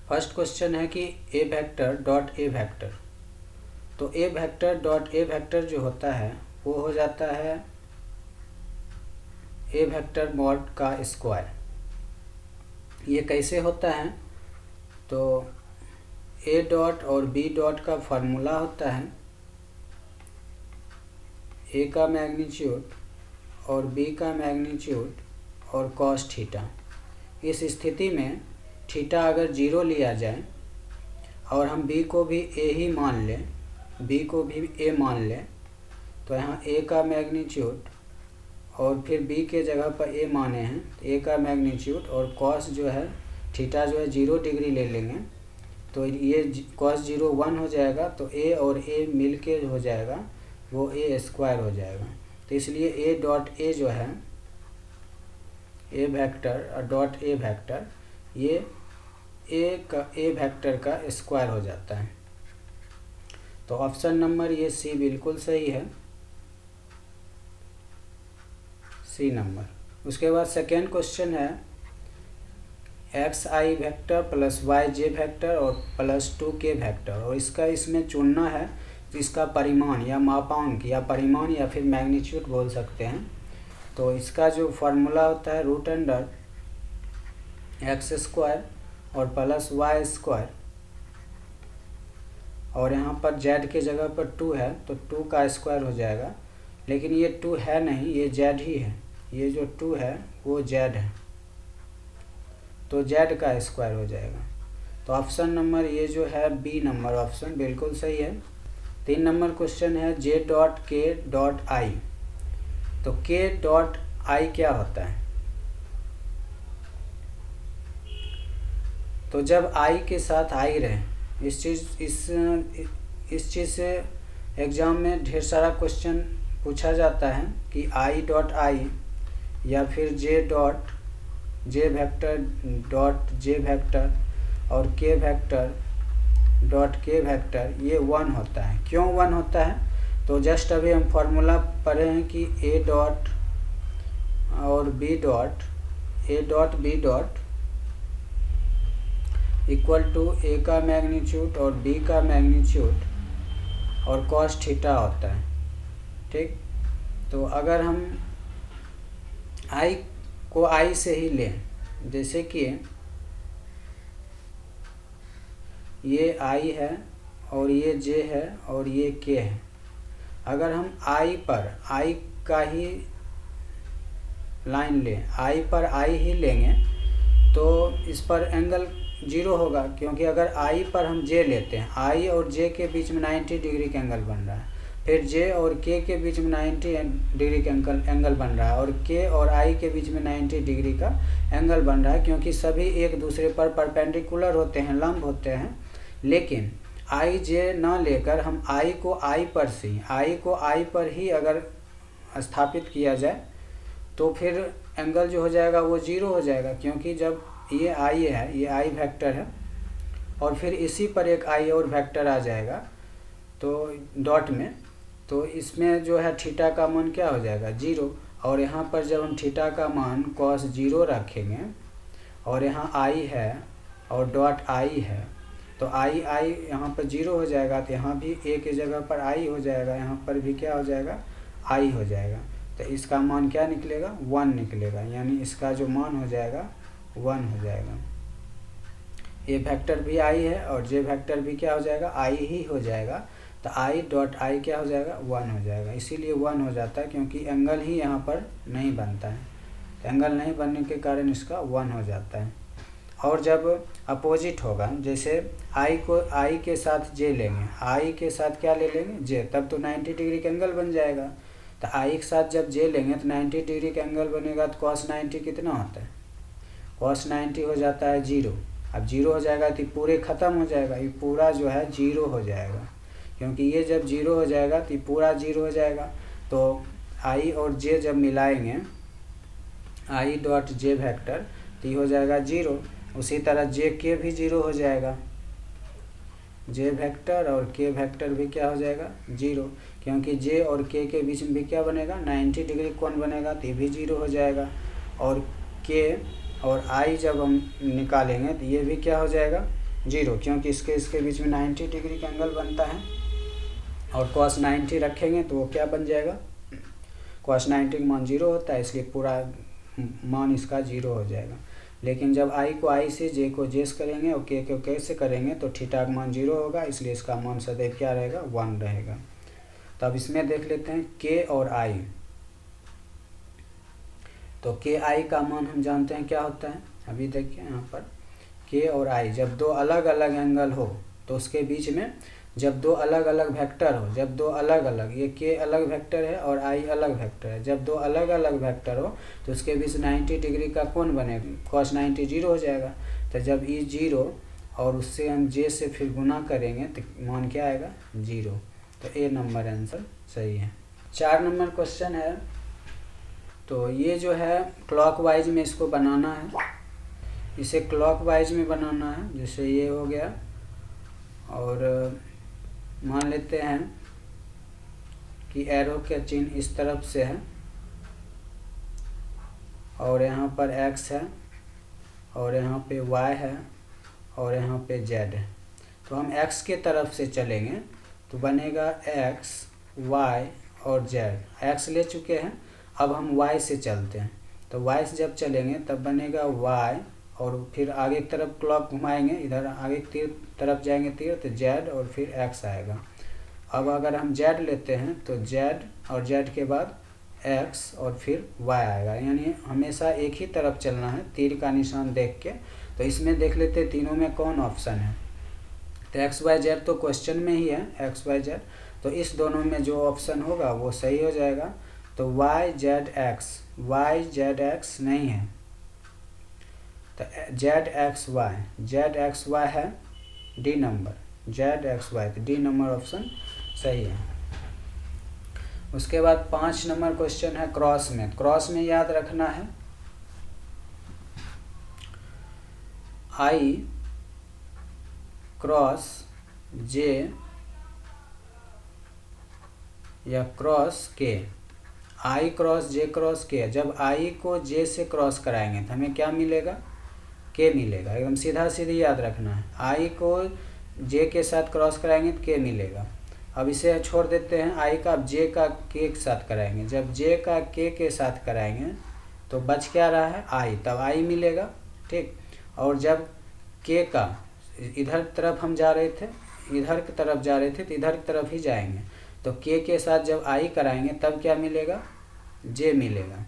First question है कि ए vector dot A vector. तो ए वेक्टर डॉट ए वेक्टर जो होता है वो हो जाता है ए वेक्टर मॉड का स्क्वायर। ये कैसे होता है? तो ए डॉट और बी डॉट का फार्मूला होता है ए का मैग्नीट्यूड और बी का मैग्नीट्यूड और कॉस थीटा। इस स्थिति में थीटा अगर 0 लिया जाए और हम बी को भी ए ही मान लें, बी को भी ए मान लें, तो यहाँ ए का मैग्नीट्यूड और फिर बी के जगह पर ए माने हैं तो ए का मैग्नीट्यूड और कॉस जो है थीटा जो है 0 डिग्री ले लेंगे तो ये कॉस 0 1 हो जाएगा। तो ए और ए मिल के हो जाएगा वो ए स्क्वायर हो जाएगा। तो इसलिए ए डॉट ए जो है ए वेक्टर और डॉट ए वेक्टर ये ए वेक्टर का स्क्वायर हो जाता है। तो ऑप्शन नंबर ये सी बिल्कुल सही है, सी नंबर। उसके बाद सेकेंड क्वेश्चन है X I vector plus Y J vector और प्लस 2k वेक्टर, और इसका इसमें चुनना है इसका परिमाण या मापांक या परिमाण या फिर मैग्नीट्यूड बोल सकते हैं। तो इसका जो फार्मूला होता है रूट अंडर एक्स स्क्वायर और प्लस वाई स्क्वायर, और यहाँ पर जेड के जगह पर 2 है तो 2 का स्क्वायर हो जाएगा, लेकिन ये 2 है नहीं, ये जेड ही है। ये जो 2 है वो जेड है तो जेड का स्क्वायर हो जाएगा। तो ऑप्शन नंबर ये जो है बी नंबर ऑप्शन बिल्कुल सही है। 3 नंबर क्वेश्चन है जे डॉट के डॉट आई। तो के डॉट आई क्या होता है? तो जब आई के साथ आई रहे, इस चीज़ से एग्ज़ाम में ढेर सारा क्वेश्चन पूछा जाता है कि आई डॉट आई या फिर J dot J vector dot J vector और के वेक्टर डॉट के वेक्टर ये 1 होता है। क्यों 1 होता है? तो जस्ट अभी हम फार्मूला पढ़े हैं कि ए डॉट और B dot A dot B dot equal to A का मैग्नीट्यूड और बी का मैग्नीट्यूड और कॉस थीटा होता है। ठीक, तो अगर हम आई को आई से ही लें, जैसे कि ये आई है और ये जे है और ये के है, अगर हम आई पर आई का ही लाइन लें, आई पर आई ही लेंगे तो इस पर एंगल 0 होगा, क्योंकि अगर आई पर हम जे लेते हैं, आई और जे के बीच में 90 डिग्री का एंगल बन रहा है, फिर जे और के बीच में 90 डिग्री का एंगल बन रहा है और के और आई के बीच में 90 डिग्री का एंगल बन रहा है, क्योंकि सभी एक दूसरे पर परपेंडिकुलर होते हैं, लंब होते हैं। लेकिन आई जे ना लेकर हम आई को आई पर ही अगर स्थापित किया जाए तो फिर एंगल जो हो जाएगा वो 0 हो जाएगा, क्योंकि जब ये आई है, ये आई वेक्टर है और फिर इसी पर एक आई और वेक्टर आ जाएगा तो डॉट में, तो इसमें जो है थीटा का मान क्या हो जाएगा 0। और यहाँ पर जब हम थीटा का मान cos 0 रखेंगे और यहाँ आई है और डॉट आई है तो आई यहाँ पर 0 हो जाएगा, तो यहाँ भी ए की जगह पर आई हो जाएगा, यहाँ पर भी क्या हो जाएगा आई हो जाएगा। तो इसका मान क्या निकलेगा 1 निकलेगा, यानी इसका जो मान हो जाएगा 1 हो जाएगा। ए वेक्टर भी आई है और जे वेक्टर भी क्या हो जाएगा आई ही हो जाएगा, तो आई डॉट आई क्या हो जाएगा 1 हो जाएगा। इसीलिए 1 हो जाता है क्योंकि एंगल ही यहाँ पर नहीं बनता है, एंगल नहीं बनने के कारण इसका 1 हो जाता है। और जब अपोजिट होगा, जैसे आई को आई के साथ जे लेंगे, आई के साथ क्या ले लेंगे जे, तब तो 90 डिग्री का एंगल बन जाएगा। तो आई के साथ जब जे लेंगे तो 90 डिग्री का एंगल बनेगा, तो cos 90 कितना होता है cos 90 हो जाता है 0। अब 0 हो जाएगा तो पूरे ख़त्म हो जाएगा, ये पूरा जो है 0 हो जाएगा, क्योंकि ये जब 0 हो जाएगा तो पूरा 0 हो जाएगा। तो आई और जे जब मिलाएंगे आई डॉट जे वेक्टर तो ये हो जाएगा 0। उसी तरह जे के भी 0 हो जाएगा, जे वेक्टर और के वेक्टर भी क्या हो जाएगा 0, क्योंकि जे और के बीच में भी क्या बनेगा 90 डिग्री कोण बनेगा, तो ये भी 0 हो जाएगा। और के और आई जब हम निकालेंगे तो ये भी क्या हो जाएगा 0, क्योंकि इसके बीच में 90 डिग्री का एंगल बनता है। और cos 90 रखेंगे तो वो क्या बन जाएगा, cos 90 का मान 0 होता है, इसलिए पूरा मान इसका 0 हो जाएगा। लेकिन जब i को i से, j को j से करेंगे और k को k से करेंगे तो थीटा का मान 0 होगा, इसलिए इसका मान सदैव क्या रहेगा, 1 रहेगा। तो अब इसमें देख लेते हैं k और i। तो k i का मान हम जानते हैं क्या होता है। अभी देखिए यहाँ पर k और i, जब दो अलग अलग एंगल हो तो उसके बीच में, जब दो अलग अलग वेक्टर हो, जब दो अलग अलग, ये k अलग वेक्टर है और i अलग वेक्टर है, जब दो अलग अलग वेक्टर हो तो उसके बीच 90 डिग्री का कोण बनेगा, cos 90 0 हो जाएगा। तो जब e 0 और उससे हम j से फिर गुना करेंगे तो मान क्या आएगा, 0। तो ए नंबर आंसर सही है। 4 नंबर क्वेश्चन है। तो ये जो है क्लॉकवाइज में इसको बनाना है, इसे क्लॉकवाइज में बनाना है। जैसे ये हो गया, और मान लेते हैं कि एरो के चिन्ह इस तरफ से है और यहाँ पर x है और यहाँ पे y है और यहाँ पे z है। तो हम x के तरफ से चलेंगे तो बनेगा x, y और z। x ले चुके हैं, अब हम y से चलते हैं। तो y से जब चलेंगे तब बनेगा y, और फिर आगे की तरफ क्लॉक घुमाएंगे, इधर आगे की तरफ जाएंगे तीर तो z और फिर x आएगा। अब अगर हम z लेते हैं तो z और z के बाद x और फिर y आएगा, यानी हमेशा एक ही तरफ चलना है तीर का निशान देख के। तो इसमें देख लेते हैं तीनों में कौन ऑप्शन है। तो x y z तो क्वेश्चन में ही है x y z, तो इस दोनों में जो ऑप्शन होगा वो सही हो जाएगा। तो y z x नहीं है, तो z x y है D number, z x y, तो डी नंबर ऑप्शन सही है। उसके बाद 5 नंबर क्वेश्चन है क्रॉस में। क्रॉस में याद रखना है i क्रॉस j या cross k। i cross j cross k, जब i को j से क्रॉस कराएंगे तो हमें क्या मिलेगा, k मिलेगा। एकदम सीधा सीधी याद रखना है, i को j के साथ क्रॉस कराएंगे तो k मिलेगा। अब इसे छोड़ देते हैं, i का अब j का k के साथ कराएंगे, जब j का k के साथ कराएंगे तो बच क्या रहा है, i, तब i मिलेगा, ठीक। और जब k का इधर तरफ हम जा रहे थे, इधर की तरफ जा रहे थे तो इधर की तरफ ही जाएंगे, तो k के साथ जब i कराएंगे तब क्या मिलेगा, j मिलेगा।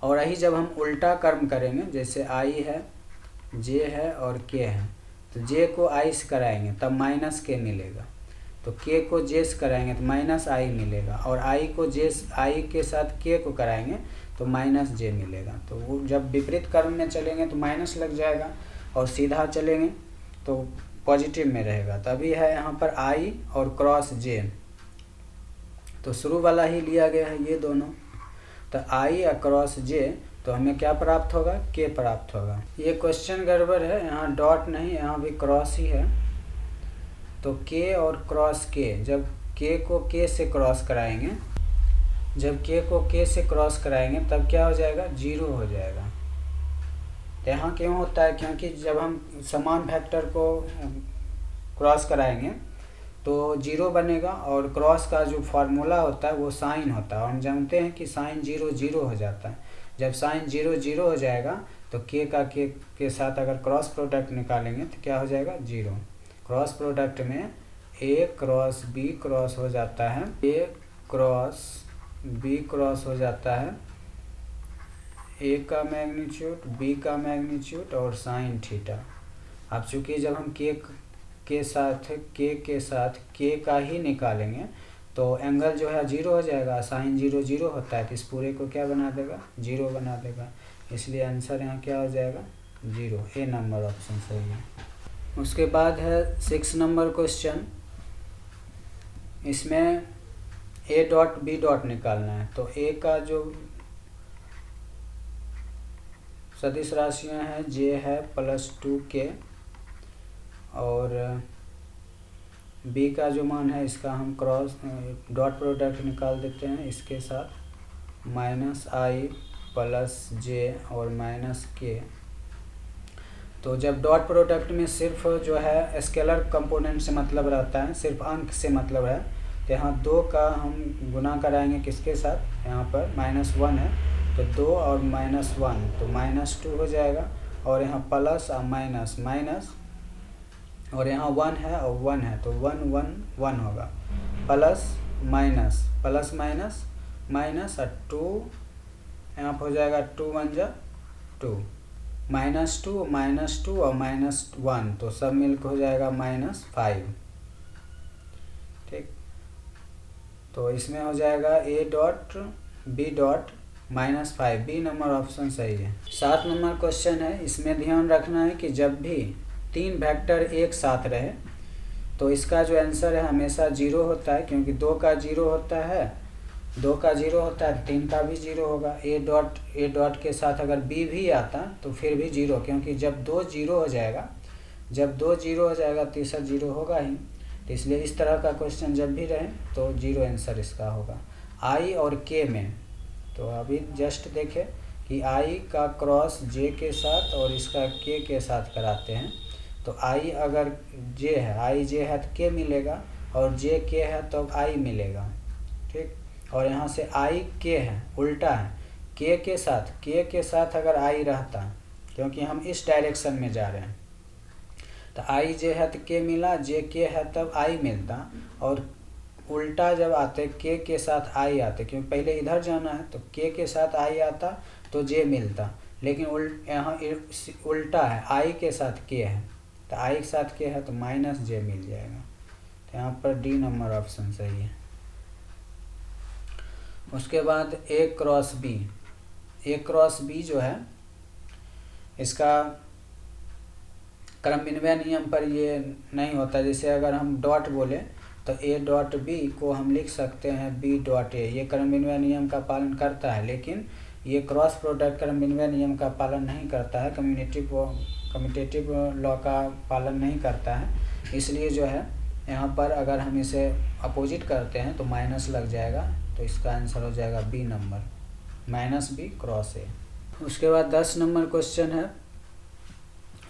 और यही जब हम उल्टा कर्म करेंगे, जैसे i है, j है और k है, तो j को i से कराएंगे तब माइनस k मिलेगा, तो k को j से कराएंगे तो माइनस i मिलेगा, और i को i के साथ k को कराएंगे तो माइनस j मिलेगा। तो वो जब विपरीत कर्म में चलेंगे तो माइनस लग जाएगा, और सीधा चलेंगे तो पॉजिटिव में रहेगा। तभी है यहाँ पर i और क्रॉस j, तो शुरू वाला ही लिया गया है ये दोनों। तो i या क्रॉस j, तो हमें क्या प्राप्त होगा, k प्राप्त होगा। ये क्वेश्चन गड़बड़ है, यहाँ डॉट नहीं, यहाँ भी क्रॉस ही है। तो k और क्रॉस k, जब k को k से क्रॉस कराएंगे, जब k को k से क्रॉस कराएंगे तब क्या हो जाएगा, 0 हो जाएगा। तो यहाँ क्यों होता है, क्योंकि जब हम समान वेक्टर को क्रॉस कराएंगे तो 0 बनेगा, और क्रॉस का जो फार्मूला होता है वो साइन होता है, और हम जानते हैं कि साइन 0 0 हो जाता है। जब साइन 0 0 हो जाएगा तो k का k के साथ अगर क्रॉस प्रोडक्ट निकालेंगे तो क्या हो जाएगा, 0। क्रॉस प्रोडक्ट में a क्रॉस b क्रॉस हो जाता है, a क्रॉस b क्रॉस हो जाता है, a का मैग्नीट्यूड, b का मैग्नीट्यूड और साइन थीटा। अब चूँकि जब हम k के साथ k का ही निकालेंगे तो एंगल जो है 0 हो जाएगा, साइन 0 0 होता है, तो इस पूरे को क्या बना देगा, 0 बना देगा। इसलिए आंसर यहाँ क्या हो जाएगा, 0, ए नंबर ऑप्शन सही है। उसके बाद है 6 नंबर क्वेश्चन। इसमें a डॉट b डॉट निकालना है। तो a का जो सदिश राशियाँ हैं, j है +2k, और b का जो मान है इसका हम क्रॉस डॉट प्रोडक्ट निकाल देते हैं इसके साथ, -i + j और -k। तो जब डॉट प्रोडक्ट में सिर्फ जो है स्केलर कंपोनेंट से मतलब रहता है, सिर्फ अंक से मतलब है, तो यहाँ 2 का हम गुना कराएंगे किसके साथ, यहाँ पर -1 है तो 2 और -1 तो -2 हो जाएगा, और यहाँ प्लस और माइनस माइनस, और यहाँ 1 है और 1 है तो 1 1 1 होगा, प्लस माइनस माइनस और 2 यहाँ पर हो जाएगा 2 1 जा 2, -2 और -1 तो सब मिलकर हो जाएगा -5। ठीक, तो इसमें हो जाएगा A dot B dot -5, B number option सही है। 7 नंबर क्वेश्चन है, इसमें ध्यान रखना है कि जब भी 3 वेक्टर एक साथ रहे तो इसका जो आंसर है हमेशा 0 होता है, क्योंकि 2 का 0 होता है, 2 का 0 होता है, 3 का भी 0 होगा। ए डॉट के साथ अगर B भी आता तो फिर भी 0, क्योंकि जब 2 0 हो जाएगा तीसरा 0 होगा ही, तो इसलिए इस तरह का क्वेश्चन जब भी रहे तो 0 आंसर इसका होगा। I और K में तो अभी जस्ट देखें कि I का क्रॉस J के साथ और इसका K के साथ कराते हैं, तो I अगर J है, I J है तो K मिलेगा, और J K है तो I मिलेगा। ठीक, और यहाँ से I K है, उल्टा है, K के साथ अगर I रहता, क्योंकि हम इस डायरेक्शन में जा रहे हैं, तो I J है तो K मिला, J K है तब I मिलता, और उल्टा जब आते K के साथ I आते, क्योंकि पहले इधर जाना है तो K के साथ I आता तो J मिलता, लेकिन यहाँ उल्टा है, I के साथ K है, तो I के साथ K है तो -J मिल जाएगा, तो यहाँ पर डी नंबर ऑप्शन सही है। उसके बाद A क्रॉस B जो है, इसका क्रमविन्वय नियम पर ये नहीं होता। जैसे अगर हम डॉट बोले तो A डॉट B को हम लिख सकते हैं B डॉट A, ये क्रमविन्वय नियम का पालन करता है, लेकिन ये क्रॉस प्रोडक्ट क्रमविन्वय नियम का पालन नहीं करता है, कम्यूटेटिव लॉ का पालन नहीं करता है, इसलिए जो है यहाँ पर अगर हम इसे अपोजिट करते हैं तो माइनस लग जाएगा, तो इसका आंसर हो जाएगा B number, -B cross A। उसके बाद 10 नंबर क्वेश्चन है,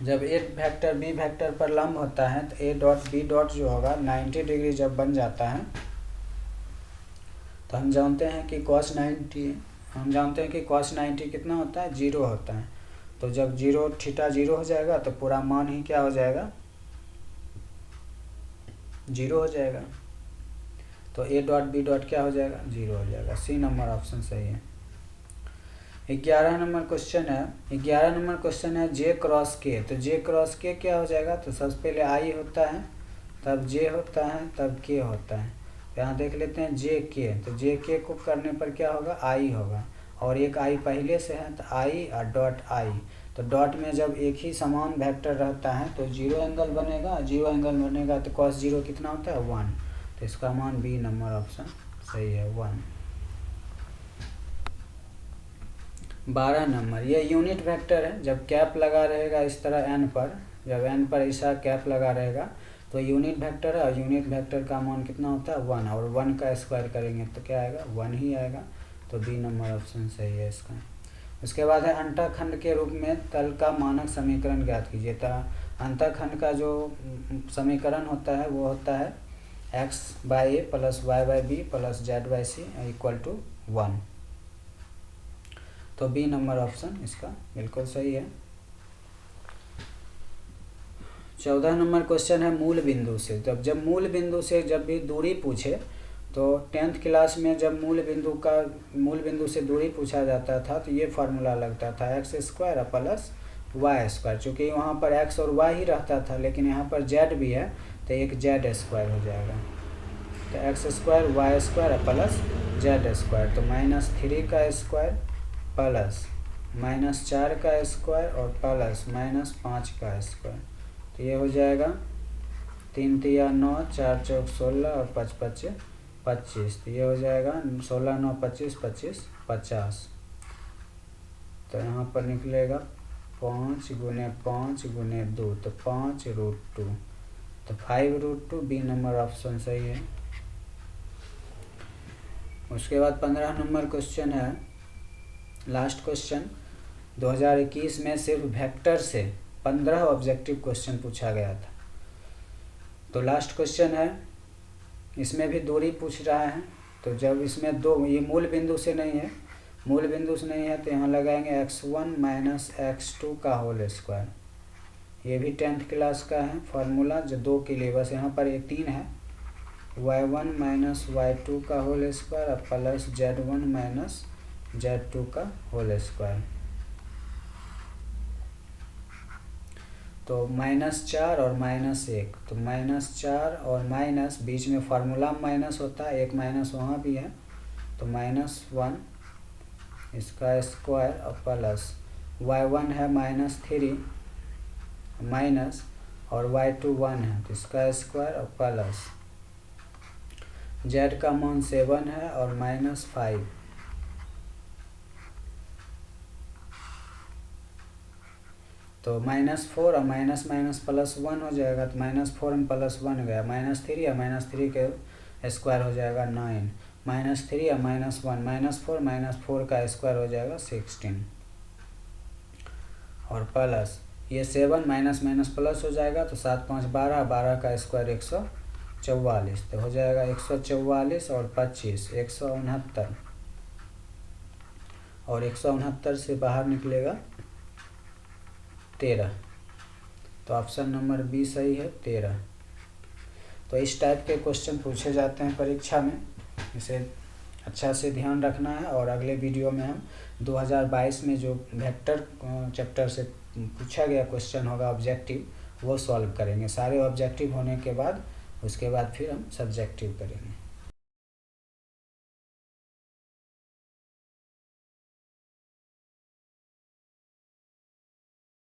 जब एक वेक्टर B वेक्टर पर लंब होता है तो A डॉट B डॉट जो होगा 90 डिग्री जब बन जाता है, तो हम जानते हैं कि cos 90 कितना होता है, 0 होता है। तो जब थीटा 0 हो जाएगा तो पूरा मान ही क्या हो जाएगा, 0 हो जाएगा, तो A डॉट B डॉट क्या हो जाएगा, 0 हो जाएगा। सी नंबर ऑप्शन सही है। 11 नंबर क्वेश्चन है J क्रॉस K, तो J क्रॉस K क्या हो जाएगा, तो सबसे पहले I होता है, तब J होता है, तब K होता है। यहाँ देख लेते हैं JK, तो JK को करने पर क्या होगा, I होगा, और एक I पहले से है तो I और डॉट I, तो डॉट में जब एक ही समान वेक्टर रहता है तो 0 एंगल बनेगा, तो cos 0 कितना होता है, 1, तो इसका मान B नंबर ऑप्शन सही है, 1। 12 नंबर, ये यूनिट वेक्टर है, जब कैप लगा रहेगा इस तरह n पर, जब n पर ऐसा कैप लगा रहेगा तो यूनिट वेक्टर है, और यूनिट वेक्टर का मान कितना होता है, 1, और 1 का स्क्वायर करेंगे तो क्या आएगा, 1 ही आएगा, तो B नंबर ऑप्शन सही है इसका। उसके बाद है अंतःखंड के रूप में तल का मानक समीकरण ज्ञात कीजिए। तो अंतःखंड का जो समीकरण होता है वो होता है x/a + y/b + z/c = 1, तो B नंबर ऑप्शन इसका बिल्कुल सही है। 14 नंबर क्वेश्चन है मूल बिंदु से, जब मूल बिंदु से जब भी दूरी पूछे, तो 10th क्लास में जब मूल बिंदु से दूरी पूछा जाता था तो ये फार्मूला लगता था x² + y², चूँकि वहाँ पर x और y ही रहता था, लेकिन यहाँ पर z भी है तो एक z² हो जाएगा, तो x² y² + z², तो -3 का स्क्वायर प्लस -4 का स्क्वायर और प्लस -5 का स्क्वायर, तो ये हो जाएगा 3 तिया 9, 4 चौक 16 और 5 पच्चे 25, तो ये हो जाएगा 16 9 25 25 50, तो यहाँ पर निकलेगा 5 × 5 × 2, तो 5√2, तो 5√2, B नंबर ऑप्शन सही है। उसके बाद 15 नंबर क्वेश्चन है, लास्ट क्वेश्चन, 2021 में सिर्फ वेक्टर से 15 ऑब्जेक्टिव क्वेश्चन पूछा गया था। तो लास्ट क्वेश्चन है, इसमें भी दूरी पूछ रहा है। तो जब इसमें दो, ये मूल बिंदु से नहीं है, मूल बिंदु से नहीं है तो यहाँ लगाएंगे x1 माइनस x2 का होल स्क्वायर। ये भी 10th क्लास का है फार्मूला, जो 2 के लिए, बस यहाँ पर ये 3 है, y1 माइनस y2 का होल स्क्वायर और प्लस z1 माइनस z2 का होल स्क्वायर। तो -4 और -1, तो -4 और माइनस, बीच में फार्मूला माइनस होता है, एक माइनस वहाँ भी है, तो -1 इसका स्क्वायर और प्लस y1 है -3 माइनस और y2 1 है, तो इसका स्क्वायर और प्लस z का मान 7 है और -5, तो -4 और माइनस माइनस प्लस 1 हो जाएगा, तो -4 में +1 गया, -3 और -3 के स्क्वायर हो जाएगा 9, -3 और -1 -4 का स्क्वायर हो जाएगा 16, और प्लस ये 7 माइनस माइनस प्लस हो जाएगा, तो 7 5 12, 12 का स्क्वायर 144, तो हो जाएगा 144 और 25 169, और 169 से बाहर निकलेगा 13, तो ऑप्शन नंबर बी सही है 13। तो इस टाइप के क्वेश्चन पूछे जाते हैं परीक्षा में, इसे अच्छा से ध्यान रखना है। और अगले वीडियो में हम 2022 में जो वेक्टर चैप्टर से पूछा गया क्वेश्चन होगा ऑब्जेक्टिव, वो सॉल्व करेंगे। सारे ऑब्जेक्टिव होने के बाद उसके बाद फिर हम सब्जेक्टिव करेंगे।